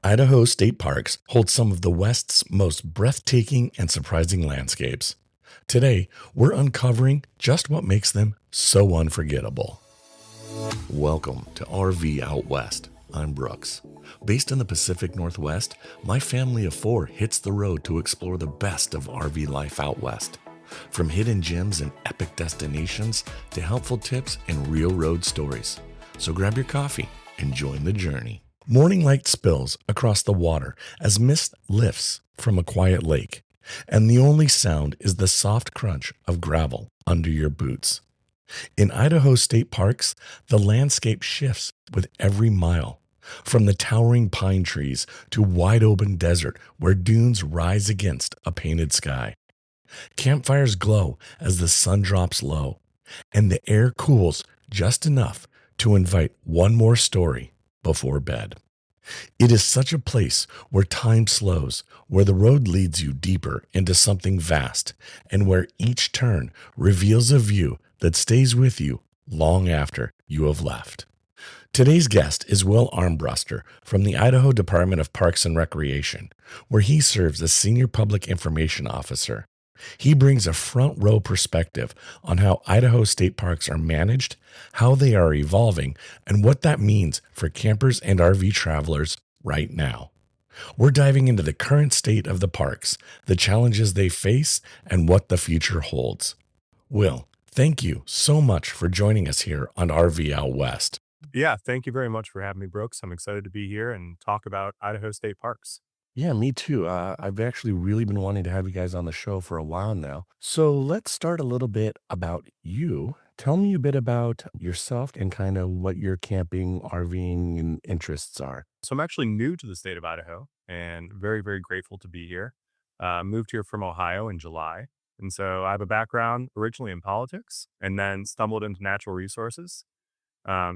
Idaho State Parks hold some of the West's most breathtaking and surprising landscapes. Today, we're uncovering just what makes them so unforgettable. Welcome to RV Out West. I'm Brooks. Based in the Pacific Northwest, my family of four hits the road to explore the best of RV life out west. From hidden gems and epic destinations to helpful tips and real road stories. So grab your coffee and join the journey. Morning light spills across the water as mist lifts from a quiet lake, and the only sound is the soft crunch of gravel under your boots. In Idaho State Parks, the landscape shifts with every mile, from the towering pine trees to wide open desert where dunes rise against a painted sky. Campfires glow as the sun drops low, and the air cools just enough to invite one more story before bed. It is such a place where time slows, where the road leads you deeper into something vast, and where each turn reveals a view that stays with you long after you have left. Today's guest is Will Armbruster from the Idaho Department of Parks and Recreation, where he serves as Senior Public Information Officer. He brings a front row perspective on how Idaho state parks are managed, how they are evolving, and what that means for campers and RV travelers right now. We're diving into the current state of the parks, the challenges they face, and what the future holds. Will, thank you so much for joining us here on RV Out West. Yeah, thank you very much for having me, Brooks. I'm excited to be here and talk about Idaho State Parks. Yeah, me too. I've actually really been wanting to have you guys on the show for a while now. So let's start a little bit about you. Tell me a bit about yourself and kind of what your camping, RVing, and interests are. So I'm actually new to the state of Idaho and very, very grateful to be here. Moved here from Ohio in July. And so I have a background originally in politics and then stumbled into natural resources.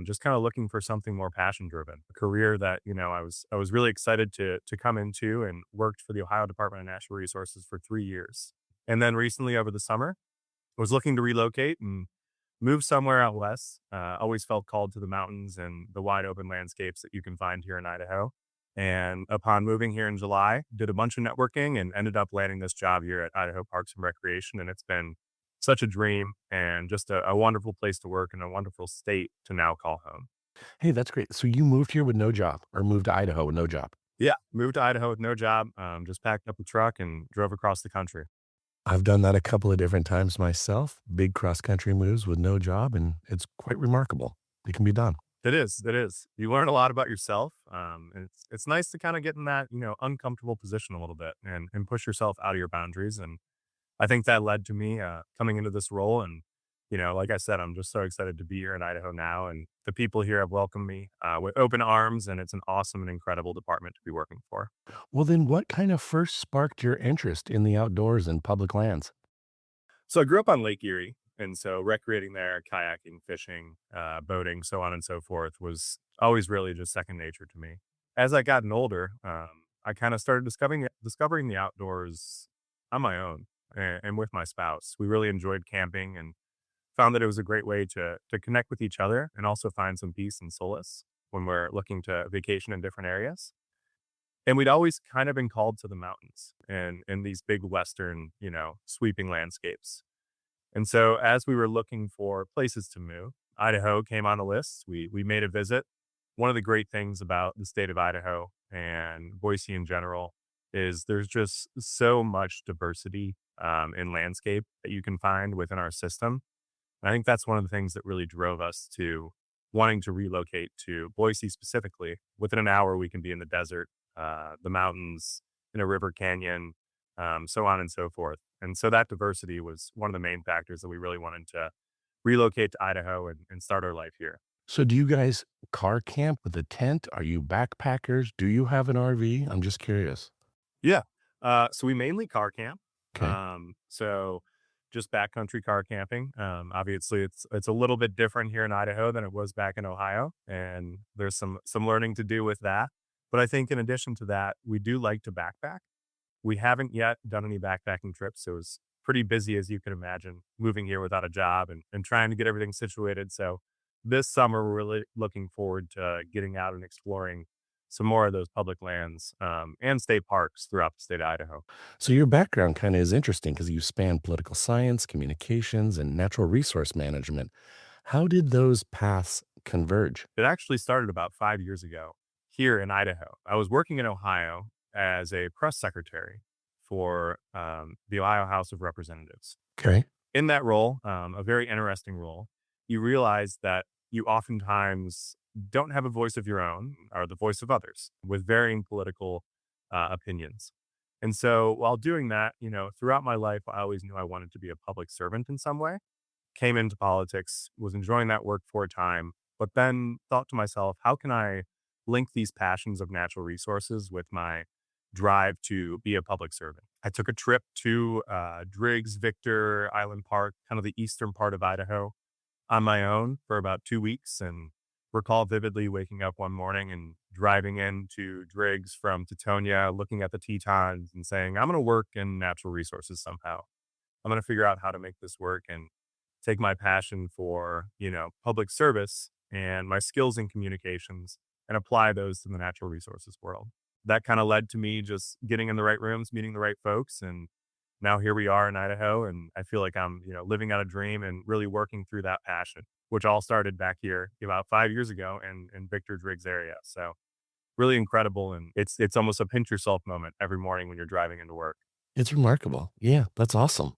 Just kind of looking for something more passion driven, a career that, I was really excited to come into and worked for the Ohio Department of Natural Resources for 3 years. And then recently over the summer, was looking to relocate and move somewhere out west. Always felt called to the mountains and the wide open landscapes that you can find here in Idaho. And upon moving here in July, did a bunch of networking and ended up landing this job here at Idaho Parks and Recreation. And it's been such a dream and just a wonderful place to work and a wonderful state to now call home. Hey, that's great. So you moved here with no job or moved to Idaho with no job. Yeah, moved to Idaho with no job. Just packed up a truck and drove across the country. I've done that a couple of different times myself, big cross country moves with no job, and it's quite remarkable. It can be done. It is. It is. You learn a lot about yourself. And it's nice to kind of get in that uncomfortable position a little bit and push yourself out of your boundaries. And I think that led to me coming into this role. And like I said, I'm just so excited to be here in Idaho now, and the people here have welcomed me with open arms. And it's an awesome and incredible department to be working for. Well, then what kind of first sparked your interest in the outdoors and public lands? So I grew up on Lake Erie, and so recreating there, kayaking, fishing, boating, so on and so forth, was always really just second nature to me. As I gotten older, I kind of started discovering the outdoors on my own and with my spouse. We really enjoyed camping and found that it was a great way to connect with each other and also find some peace and solace when we're looking to vacation in different areas. And we'd always kind of been called to the mountains and in these big western, sweeping landscapes. And so as we were looking for places to move, Idaho came on the list. We made a visit. One of the great things about the state of Idaho and Boise in general is there's just so much diversity in landscape that you can find within our system. And I think that's one of the things that really drove us to wanting to relocate to Boise specifically. Within an hour, we can be in the desert, the mountains, in a river canyon, so on and so forth. And so that diversity was one of the main factors that we really wanted to relocate to Idaho and start our life here. So do you guys car camp with a tent? Are you backpackers? Do you have an RV? I'm just curious. Yeah. So we mainly car camp. Okay. So just backcountry car camping. Obviously, it's a little bit different here in Idaho than it was back in Ohio, and there's some learning to do with that. But I think in addition to that, we do like to backpack. We haven't yet done any backpacking trips. It was pretty busy, as you can imagine, moving here without a job and trying to get everything situated. So this summer, we're really looking forward to getting out and exploring some more of those public lands and state parks throughout the state of Idaho. So your background kind of is interesting because you span political science, communications, and natural resource management. How did those paths converge? It actually started about 5 years ago here in Idaho. I was working in Ohio as a press secretary for the Ohio House of Representatives. Okay. In that role, a very interesting role, you realize that you oftentimes don't have a voice of your own or the voice of others with varying political opinions. And so while doing that, throughout my life, I always knew I wanted to be a public servant in some way. Came into politics, was enjoying that work for a time, but then thought to myself, how can I link these passions of natural resources with my drive to be a public servant? I took a trip to Driggs Victor Island Park, kind of the eastern part of Idaho, on my own for about 2 weeks, and recall vividly waking up one morning and driving into Driggs from Tetonia, looking at the Tetons and saying, I'm going to work in natural resources somehow. I'm going to figure out how to make this work and take my passion for, public service and my skills in communications and apply those to the natural resources world. That kind of led to me just getting in the right rooms, meeting the right folks. And now here we are in Idaho. And I feel like I'm, living out a dream and really working through that passion, which all started back here about 5 years ago in Victor Driggs area. So really incredible. And it's almost a pinch yourself moment every morning when you're driving into work. It's remarkable. Yeah, that's awesome.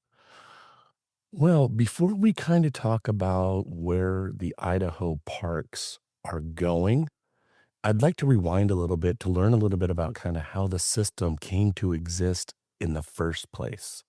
Well, before we kind of talk about where the Idaho parks are going, I'd like to rewind a little bit to learn a little bit about kind of how the system came to exist in the first place.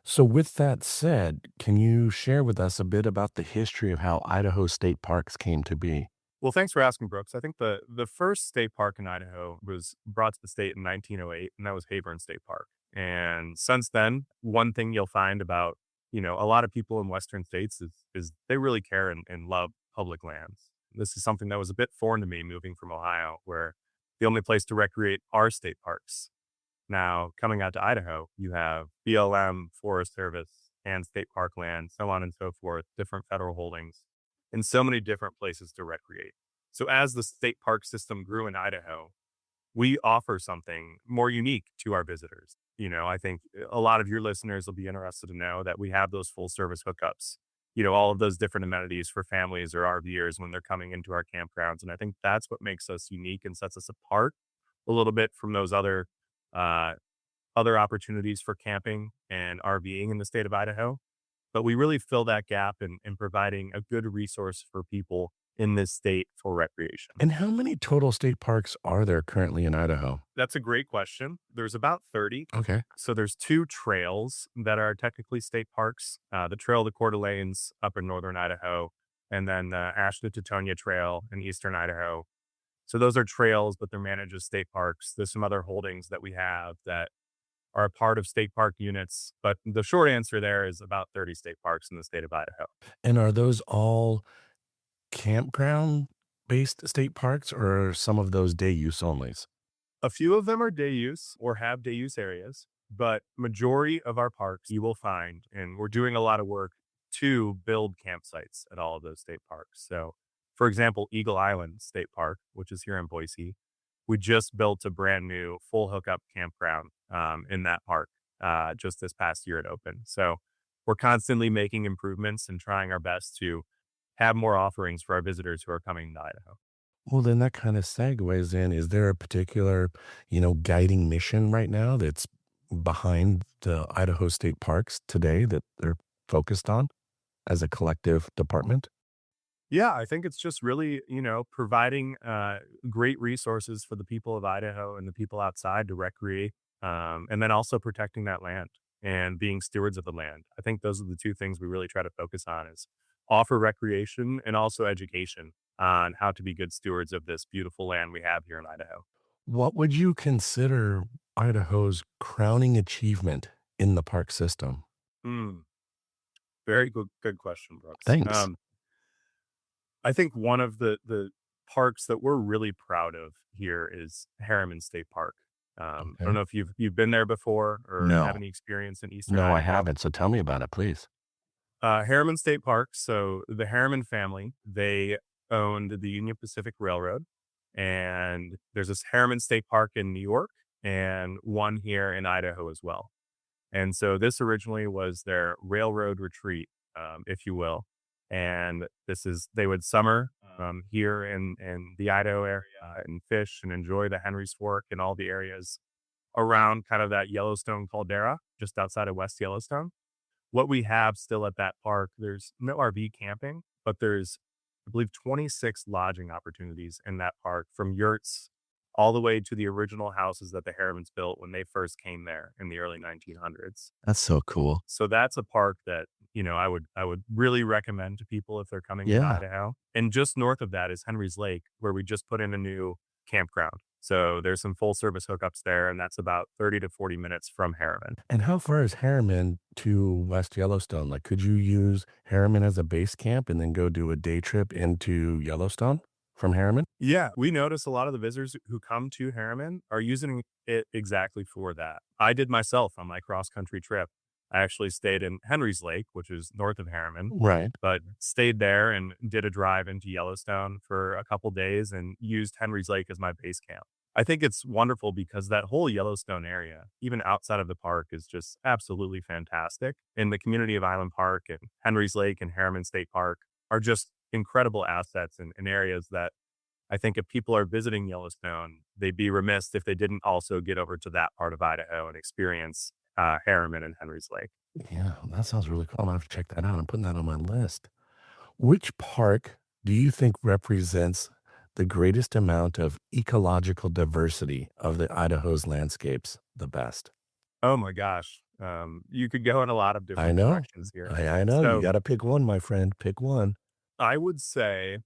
So, with that said, can you share with us a bit about the history of how Idaho State Parks came to be? Well, thanks for asking, Brooks. I think the first state park in Idaho was brought to the state in 1908, and that was Hayburn State Park. And since then, one thing you'll find about a lot of people in Western states is they really care and love public lands. This is something that was a bit foreign to me moving from Ohio, where the only place to recreate are state parks. Now, coming out to Idaho, you have BLM, Forest Service, and state park land, so on and so forth, different federal holdings, and so many different places to recreate. So as the state park system grew in Idaho, we offer something more unique to our visitors. I think a lot of your listeners will be interested to know that we have those full service hookups, all of those different amenities for families or RVers when they're coming into our campgrounds. And I think that's what makes us unique and sets us apart a little bit from those uh, other opportunities for camping and RVing in the state of Idaho. But we really fill that gap in providing a good resource for people in this state for recreation. And how many total state parks are there currently in Idaho? That's a great question. There's about 30. Okay. So there's two trails that are technically state parks. The Trail of the Coeur d'Alenes up in northern Idaho, and then the Ashton to Tetonia Trail in eastern Idaho. So those are trails, but they're managed as state parks. There's some other holdings that we have that are a part of state park units. But the short answer there is about 30 state parks in the state of Idaho. And are those all campground based state parks or are some of those day use onlys? A few of them are day use or have day use areas, but majority of our parks you will find, and we're doing a lot of work to build campsites at all of those state parks. So, for example, Eagle Island State Park, which is here in Boise, we just built a brand new full hookup campground in that park just this past year it opened. So we're constantly making improvements and trying our best to have more offerings for our visitors who are coming to Idaho. Well, then that kind of segues in. Is there a particular, guiding mission right now that's behind the Idaho State Parks today that they're focused on as a collective department? Yeah, I think it's just really, providing great resources for the people of Idaho and the people outside to recreate, and then also protecting that land and being stewards of the land. I think those are the two things we really try to focus on is offer recreation and also education on how to be good stewards of this beautiful land we have here in Idaho. What would you consider Idaho's crowning achievement in the park system? Mm, very good question, Brooks. Thanks. I think one of the parks that we're really proud of here is Harriman State Park. I don't Okay. know if you've been there before or have No, any experience in Eastern no, I Idaho. haven't. So tell me about it, please. Harriman State Park. So the Harriman family, they owned the Union Pacific Railroad. And there's this Harriman State Park in New York and one here in Idaho as well. And so this originally was their railroad retreat, if you will. And this is they would summer here in the Idaho area and fish and enjoy the Henry's Fork and all the areas around kind of that Yellowstone caldera just outside of West Yellowstone. What we have still at that park, there's no RV camping, but there's, I believe, 26 lodging opportunities in that park, from yurts all the way to the original houses that the Harrimans built when they first came there in the early 1900s. That's so cool. So that's a park that, I would really recommend to people if they're coming to Yeah. Idaho. And just north of that is Henry's Lake, where we just put in a new campground. So there's some full service hookups there, and that's about 30 to 40 minutes from Harriman. And how far is Harriman to West Yellowstone? Like, could you use Harriman as a base camp and then go do a day trip into Yellowstone from Harriman? Yeah, we notice a lot of the visitors who come to Harriman are using it exactly for that. I did myself on my cross country trip. I actually stayed in Henry's Lake, which is north of Harriman, Right. but stayed there and did a drive into Yellowstone for a couple days and used Henry's Lake as my base camp. I think it's wonderful because that whole Yellowstone area, even outside of the park, is just absolutely fantastic. And the community of Island Park and Henry's Lake and Harriman State Park are just incredible assets in areas that I think if people are visiting Yellowstone, they'd be remiss if they didn't also get over to that part of Idaho and experience Harriman and Henry's Lake. Yeah, that sounds really cool. I'm gonna have to check that out. I'm putting that on my list. Which park do you think represents the greatest amount of ecological diversity of the Idaho's landscapes the best? Oh my gosh. You could go in a lot of I different know. directions here. I know. You So gotta pick one, my friend. Pick one. I would say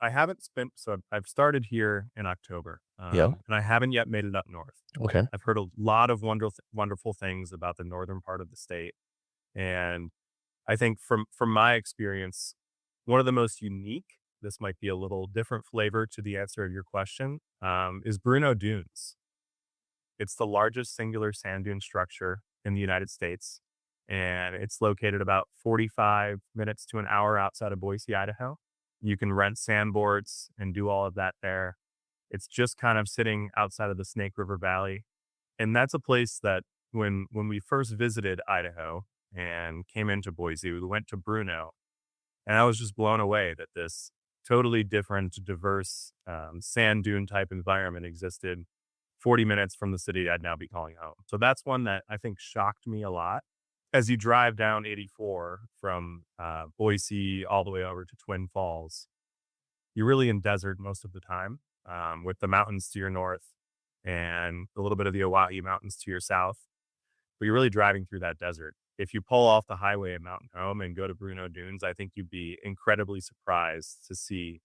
I haven't spent, so I've started here in October, Yeah. and I haven't yet made it up north. Okay. I've heard a lot of wonderful things about the northern part of the state. And I think from my experience, one of the most unique, this might be a little different flavor to the answer of your question, is Bruneau Dunes. It's the largest singular sand dune structure in the United States, and it's located about 45 minutes to an hour outside of Boise, Idaho. You can rent sandboards and do all of that there. It's just kind of sitting outside of the Snake River Valley, and that's a place that when we first visited Idaho and came into Boise, we went to Bruneau, and I was just blown away that this totally different, diverse sand dune type environment existed 40 minutes from the city I'd now be calling home. So that's one that I think shocked me a lot. As you drive down 84 from Boise all the way over to Twin Falls, you're really in desert most of the time, with the mountains to your north and a little bit of the Oahe Mountains to your south. But you're really driving through that desert. If you pull off the highway at Mountain Home and go to Bruneau Dunes, I think you'd be incredibly surprised to see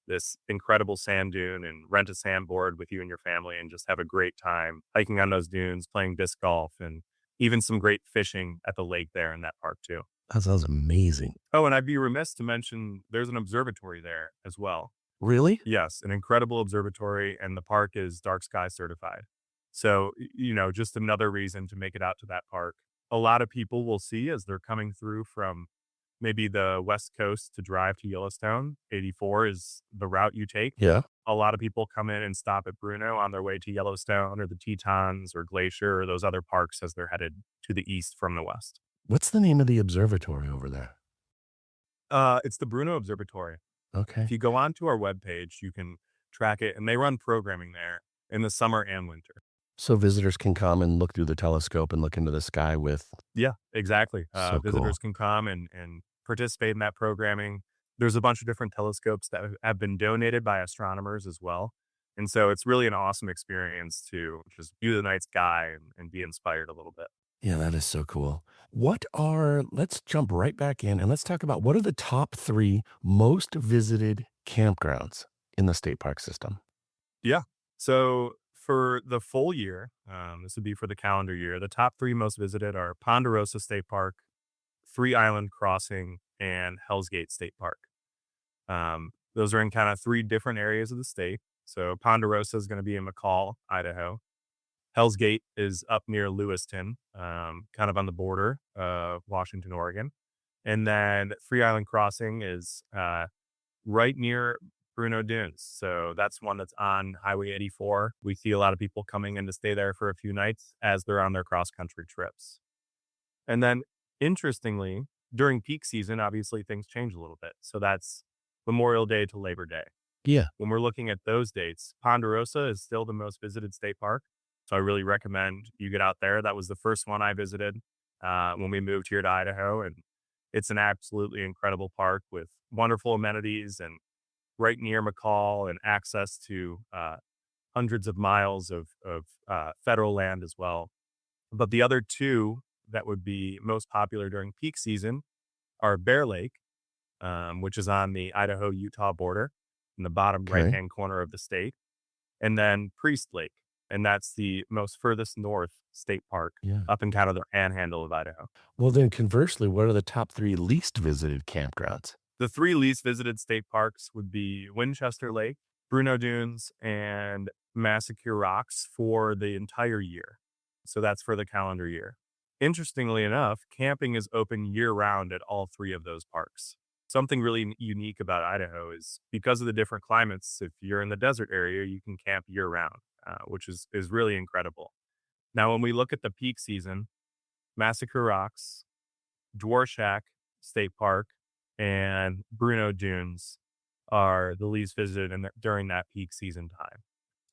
this incredible sand dune and rent a sandboard with you and your family and just have a great time hiking on those dunes, playing disc golf, and even some great fishing at the lake there in that park too. That sounds amazing. Oh, and I'd be remiss to mention there's an observatory there as well. Really? Yes, an incredible observatory, and the park is dark sky certified. So, just another reason to make it out to that park. A lot of people will see as they're coming through from maybe the West Coast to drive to Yellowstone. 84 is the route you take. Yeah. A lot of people come in and stop at Bruneau on their way to Yellowstone or the Tetons or Glacier or those other parks as they're headed to the east from the west. What's the name of the observatory over there? It's the Bruneau Observatory. Okay. If you go onto our webpage, you can track it, and they run programming there in the summer and winter. So visitors can come and look through the telescope and look into the sky with. Yeah, exactly. So cool. Visitors can come and participate in that programming. There's a bunch of different telescopes that have been donated by astronomers as well. And so it's really an awesome experience to just view the night sky and be inspired a little bit. Yeah, that is so cool. Let's jump right back in and let's talk about what are the top 3 most visited campgrounds in the state park system? Yeah. So for the full year, this would be for the calendar year, the top 3 most visited are Ponderosa State Park, Three Island Crossing, and Hell's Gate State Park. Those are in kind of 3 different areas of the state. So Ponderosa is going to be in McCall, Idaho. Hell's Gate is up near Lewiston, kind of on the border of Washington, Oregon. And then Three Island Crossing is right near Bruneau Dunes. So that's one that's on Highway 84. We see a lot of people coming in to stay there for a few nights as they're on their cross country trips. And then interestingly, during peak season, obviously things change a little bit. So that's Memorial Day to Labor Day. Yeah. When we're looking at those dates, Ponderosa is still the most visited state park. So I really recommend you get out there. That was the first one I visited when we moved here to Idaho. And it's an absolutely incredible park with wonderful amenities and right near McCall and access to hundreds of miles of federal land as well. But the other two that would be most popular during peak season are Bear Lake, which is on the Idaho-Utah border in the bottom Okay. right-hand corner of the state, and then Priest Lake, and that's the most furthest north state park Yeah. up in kind of the panhandle of Idaho. Well, then conversely, what are the top 3 least visited campgrounds? The three least visited state parks would be Winchester Lake, Bruneau Dunes, and Massacre Rocks for the entire year. So that's for the calendar year. Interestingly enough, camping is open year round at all three of those parks. Something really unique about Idaho is because of the different climates, if you're in the desert area, you can camp year round, which is really incredible. Now, when we look at the peak season, Massacre Rocks, Dwarshak State Park, and Bruneau Dunes are the least visited during that peak season time.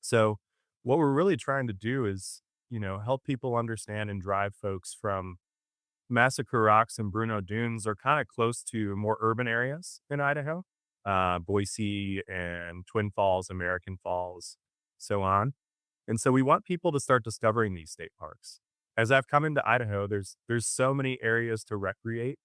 So, what we're really trying to do is, help people understand and drive folks from Massacre Rocks and Bruneau Dunes are kind of close to more urban areas in Idaho, Boise and Twin Falls, American Falls, so on. And so we want people to start discovering these state parks. As I've come into Idaho, there's so many areas to recreate,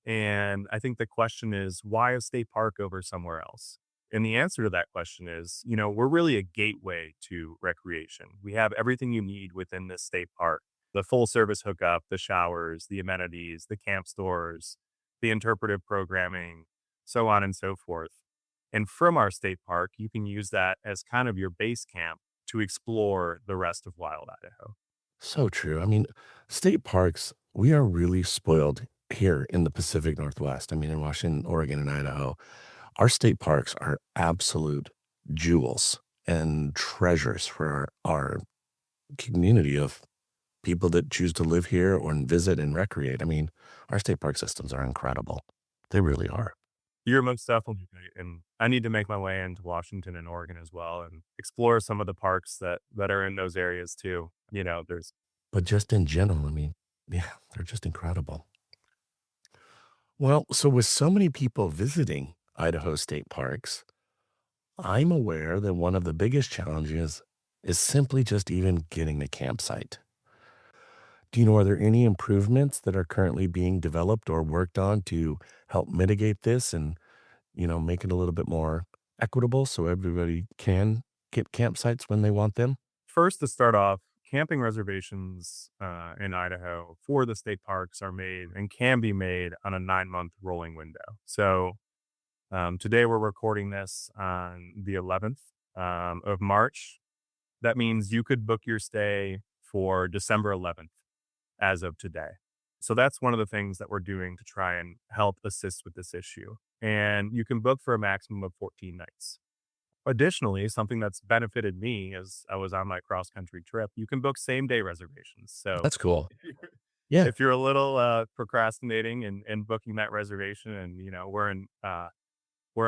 and I think the question is, why a state park over somewhere else? And the answer to that question is, we're really a gateway to recreation. We have everything you need within this state park: the full service hookup, the showers, the amenities, the camp stores, the interpretive programming, so on and so forth. And from our state park, you can use that as kind of your base camp to explore the rest of wild Idaho. So true. I mean, state parks, we are really spoiled here in the Pacific Northwest. I mean, in Washington, Oregon, and Idaho. Our state parks are absolute jewels and treasures for our community of people that choose to live here or visit and recreate. I mean, our state park systems are incredible. They really are. You're most definitely right. And I need to make my way into Washington and Oregon as well and explore some of the parks that are in those areas too. There's But just in general, I mean, yeah, they're just incredible. Well, so with so many people visiting Idaho state parks, I'm aware that one of the biggest challenges is simply just even getting a campsite. Do you know, are there any improvements that are currently being developed or worked on to help mitigate this and, make it a little bit more equitable so everybody can get campsites when they want them? first to start off, camping reservations in Idaho for the state parks are made and can be made on a 9-month rolling window. So today we're recording this on the 11th of March. That means you could book your stay for December 11th as of today. So that's one of the things that we're doing to try and help assist with this issue. And you can book for a maximum of 14 nights. Additionally, something that's benefited me as I was on my cross country trip, you can book same day reservations. So That's cool. Yeah. if you're a little procrastinating and booking that reservation, and we're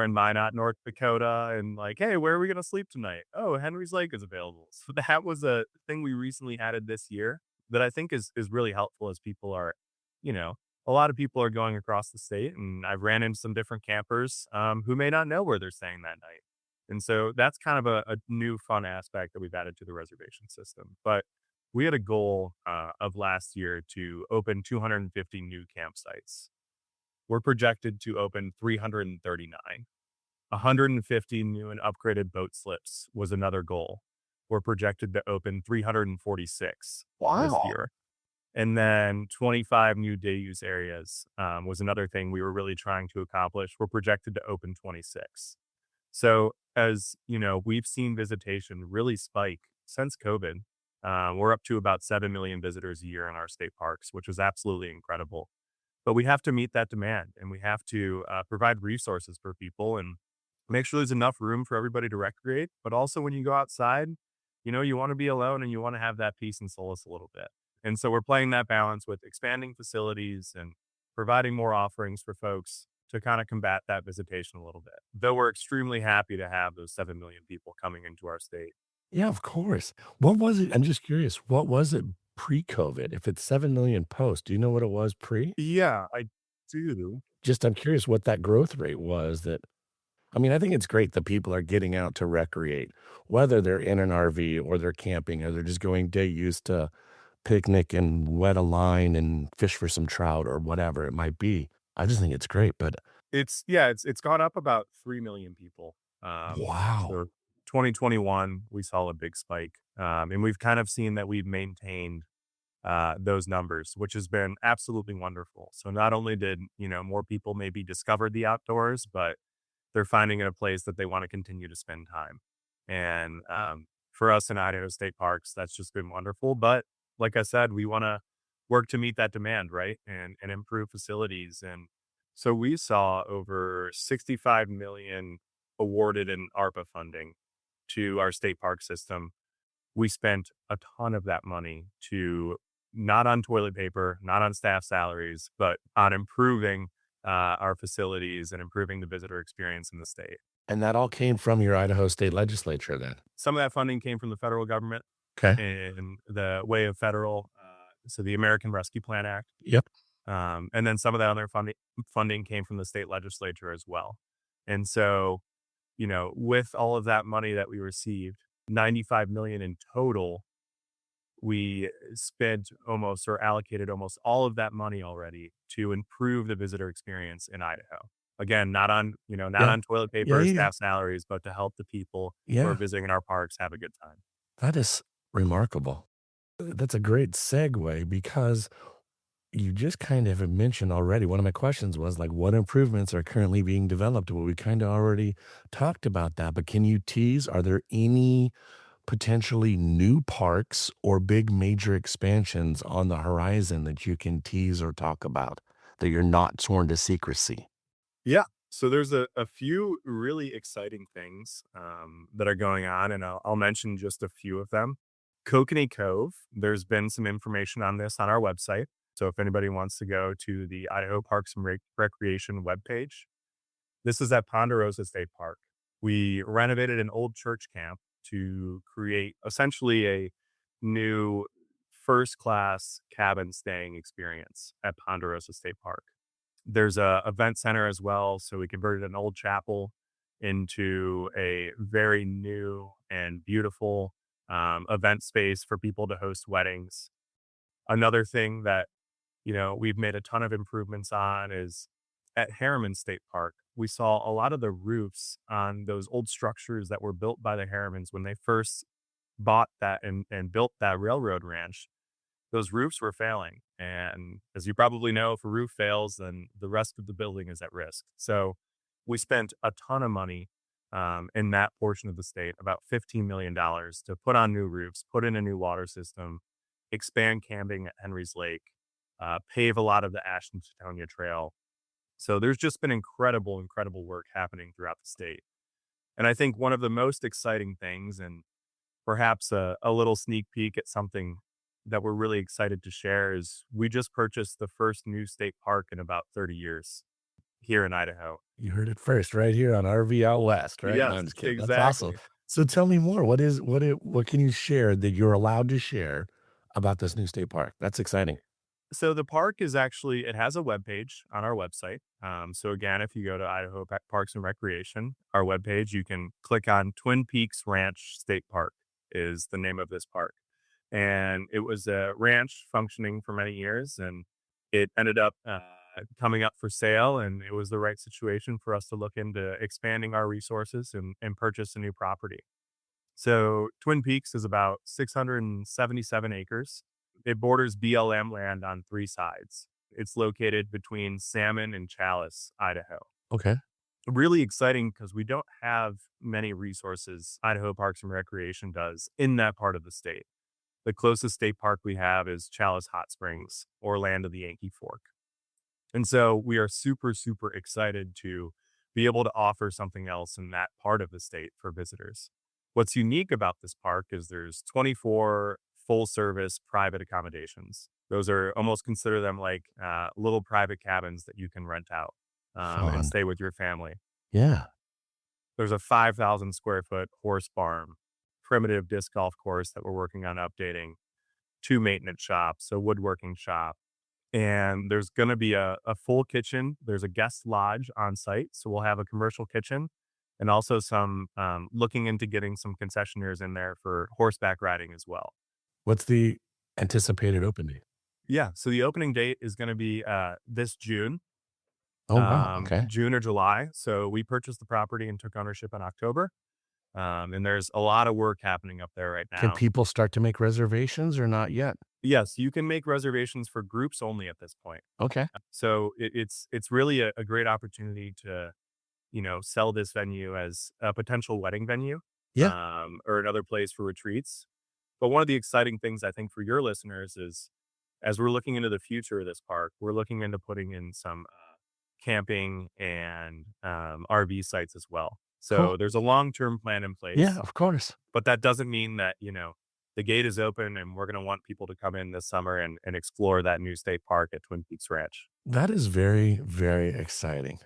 in Minot, North Dakota, and like, hey, where are we gonna sleep tonight? Oh, Henry's Lake is available. So that was a thing we recently added this year that I think is really helpful as people are, you know, a lot of people are going across the state, and I've ran into some different campers who may not know where they're staying that night. And so that's kind of a new fun aspect that we've added to the reservation system. But we had a goal of last year to open 250 new campsites. We're projected to open 339. 150 new and upgraded boat slips was another goal. We're projected to open 346 this Wow. year. And then 25 new day use areas was another thing we were really trying to accomplish. We're projected to open 26. So as you know, we've seen visitation really spike since COVID. We're up to about 7 million visitors a year in our state parks, which is absolutely incredible. But we have to meet that demand, and we have to provide resources for people. And make sure there's enough room for everybody to recreate. But also when you go outside, you want to be alone and you want to have that peace and solace a little bit. And so we're playing that balance with expanding facilities and providing more offerings for folks to kind of combat that visitation a little bit. Though we're extremely happy to have those 7 million people coming into our state. Yeah, of course. What was it? I'm just curious. What was it pre-COVID? If it's 7 million posts, do you know what it was pre? Yeah, I do. Just I'm curious what that growth rate was that I mean, I think it's great that people are getting out to recreate, whether they're in an RV or they're camping or they're just going day use to picnic and wet a line and fish for some trout or whatever it might be. I just think it's great, but It's gone up about 3 million people. wow. So 2021, we saw a big spike. And we've kind of seen that we've maintained those numbers, which has been absolutely wonderful. So not only did, more people maybe discover the outdoors, but they're finding it a place that they want to continue to spend time. And for us in Idaho State Parks, that's just been wonderful. But like I said, we want to work to meet that demand, right? And improve facilities. And so we saw over 65 million awarded in ARPA funding to our state park system. We spent a ton of that money to not on toilet paper, not on staff salaries, but on improving our facilities and improving the visitor experience in the state. And that all came from your Idaho State Legislature then. Some of that funding came from the federal government Okay. in the way of federal, so the American Rescue Plan Act. Yep. And then some of that other funding came from the state legislature as well. And so, with all of that money that we received, 95 million in total, we spent almost or allocated almost all of that money already to improve the visitor experience in Idaho. Again, not Yeah. on toilet Yeah, paper or yeah, staff salaries, but to help the people who are yeah. visiting our parks have a good time. That is remarkable. That's a great segue because you just kind of have mentioned already. One of my questions was like, what improvements are currently being developed? Well, we kind of already talked about that, but can you tease? Are there any potentially new parks or big major expansions on the horizon that you can tease or talk about that you're not sworn to secrecy? Yeah. So there's a few really exciting things that are going on, and I'll mention just a few of them. Kokanee Cove, there's been some information on this on our website. So if anybody wants to go to the Idaho Parks and Recreation webpage, this is at Ponderosa State Park. We renovated an old church camp to create essentially a new first class cabin staying experience at Ponderosa State Park. There's a event center as well. So we converted an old chapel into a very new and beautiful event space for people to host weddings. Another thing that, we've made a ton of improvements on is at Harriman State Park. We saw a lot of the roofs on those old structures that were built by the Harrimans when they first bought that and built that railroad ranch. Those roofs were failing. And as you probably know, if a roof fails, then the rest of the building is at risk. So we spent a ton of money in that portion of the state, about $15 million to put on new roofs, put in a new water system, expand camping at Henry's Lake, pave a lot of the Ashton Teutonia Trail. So there's just been incredible, incredible work happening throughout the state. And I think one of the most exciting things, and perhaps a little sneak peek at something that we're really excited to share, is we just purchased the first new state park in about 30 years here in Idaho. You heard it first right here on RV Out West, right? No, Yes, I'm just kidding. That's awesome. exactly. So tell me more. What can you share that you're allowed to share about this new state park? That's exciting. So the park it has a webpage on our website. So again, if you go to Idaho Parks and Recreation, our webpage, you can click on Twin Peaks Ranch State Park is the name of this park. And it was a ranch functioning for many years, and it ended up coming up for sale, and it was the right situation for us to look into expanding our resources and purchase a new property. So Twin Peaks is about 677 acres. It borders BLM land on three sides. It's located between Salmon and Chalice, Idaho. Okay. Really exciting because we don't have many resources, Idaho Parks and Recreation does, in that part of the state. The closest state park we have is Chalice Hot Springs or Land of the Yankee Fork. And so we are super, super excited to be able to offer something else in that part of the state for visitors. What's unique about this park is there's 24 full service private accommodations. Those are almost consider them like little private cabins that you can rent out and Fun. stay with your family. Yeah. There's a 5,000 square foot horse barn, primitive disc golf course that we're working on updating, two maintenance shops, a woodworking shop, and there's going to be a full kitchen. There's a guest lodge on site. So we'll have a commercial kitchen and also some looking into getting some concessionaires in there for horseback riding as well. What's the anticipated open date? Yeah. So the opening date is going to be this June, Oh, wow. Okay. June or July. So we purchased the property and took ownership in October. And there's a lot of work happening up there right Can now. people start to make reservations or not yet? Yes, you can make reservations for groups only at this point. Okay. So it's really a great opportunity to, sell this venue as a potential wedding venue, Yeah. or another place for retreats. But one of the exciting things I think for your listeners is, as we're looking into the future of this park, we're looking into putting in some camping and RV sites as well. So Cool. there's a long-term plan in place. Yeah, of course. But that doesn't mean that, the gate is open and we're going to want people to come in this summer and explore that new state park at Twin Peaks Ranch. That is very, very exciting.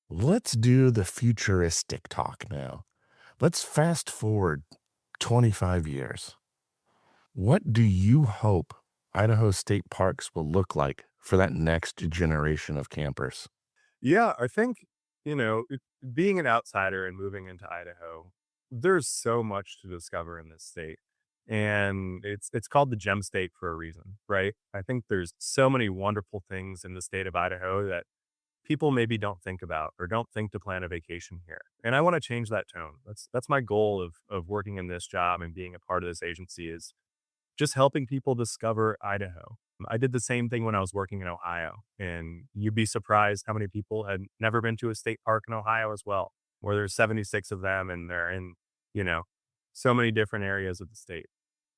Let's do the futuristic talk now. Let's fast forward 25 years. What do you hope Idaho State Parks will look like for that next generation of campers? Yeah, I think, being an outsider and moving into Idaho, there's so much to discover in this state. And it's called the gem state for a reason, right? I think there's so many wonderful things in the state of Idaho that people maybe don't think about or don't think to plan a vacation here. And I want to change that tone. That's my goal of working in this job and being a part of this agency is just helping people discover Idaho. I did the same thing when I was working in Ohio, and you'd be surprised how many people had never been to a state park in Ohio as well, where there's 76 of them and they're in, you know, so many different areas of the state.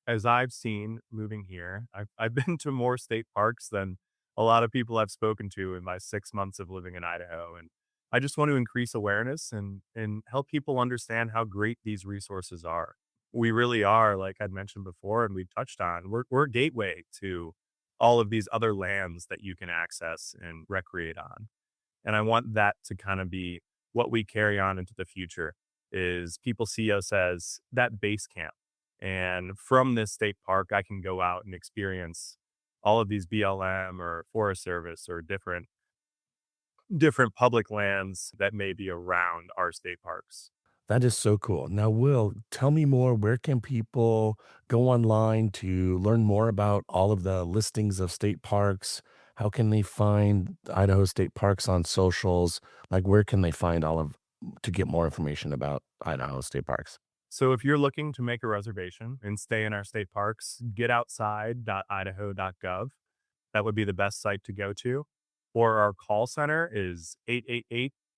As I've seen moving here, I've been to more state parks than a lot of people I've spoken to in my 6 months of living in Idaho. And I just want to increase awareness and help people understand how great these resources are. We really are, like I'd mentioned before, and we touched on, we're a gateway to all of these other lands that you can access and recreate on. And I want that to kind of be what we carry on into the future is people see us as that base camp. And from this state park, I can go out and experience all of these BLM or Forest Service or different public lands that may be around our state parks. That is so cool. Now, Will, tell me more. Where can people go online to learn more about all of the listings of state parks? How can they find Idaho State Parks on socials? Like, where can they find to get more information about Idaho State Parks? So if you're looking to make a reservation and stay in our state parks, getoutside.idaho.gov. That would be the best site to go to. Or our call center is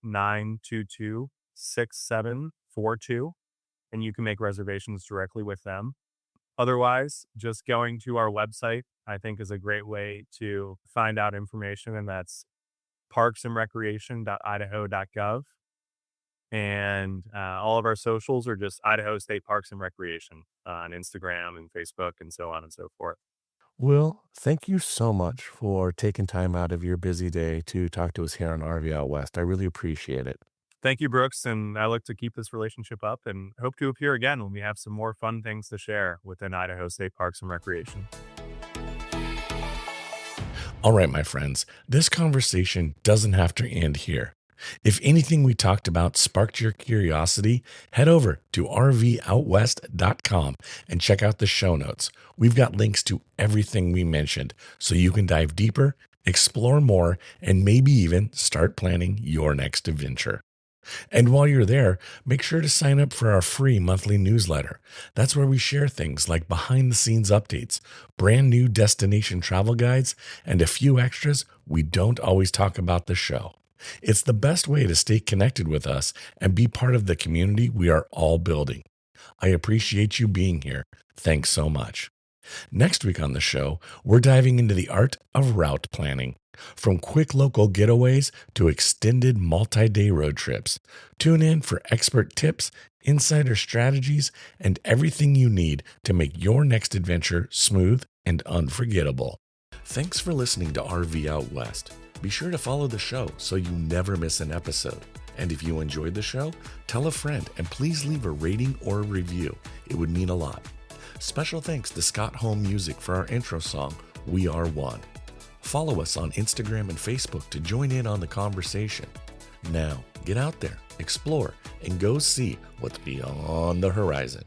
888-922-6742, and you can make reservations directly with them. Otherwise, just going to our website, I think, is a great way to find out information, and that's parksandrecreation.idaho.gov. And all of our socials are just Idaho State Parks and Recreation on Instagram and Facebook and so on and so forth. Will, thank you so much for taking time out of your busy day to talk to us here on RV Out West. I really appreciate it. Thank you, Brooks. And I look to keep this relationship up and hope to appear again when we have some more fun things to share within Idaho State Parks and Recreation. All right, my friends, this conversation doesn't have to end here. If anything we talked about sparked your curiosity, head over to rvoutwest.com and check out the show notes. We've got links to everything we mentioned so you can dive deeper, explore more, and maybe even start planning your next adventure. And while you're there, make sure to sign up for our free monthly newsletter. That's where we share things like behind-the-scenes updates, brand new destination travel guides, and a few extras we don't always talk about the show. It's the best way to stay connected with us and be part of the community we are all building. I appreciate you being here. Thanks so much. Next week on the show, we're diving into the art of route planning. From quick local getaways to extended multi day road trips, tune in for expert tips, insider strategies, and everything you need to make your next adventure smooth and unforgettable. Thanks for listening to RV Out West. Be sure to follow the show so you never miss an episode. And if you enjoyed the show, tell a friend and please leave a rating or a review. It would mean a lot. Special thanks to Scott Home Music for our intro song, We Are One. Follow us on Instagram and Facebook to join in on the conversation. Now, get out there, explore, and go see what's beyond the horizon.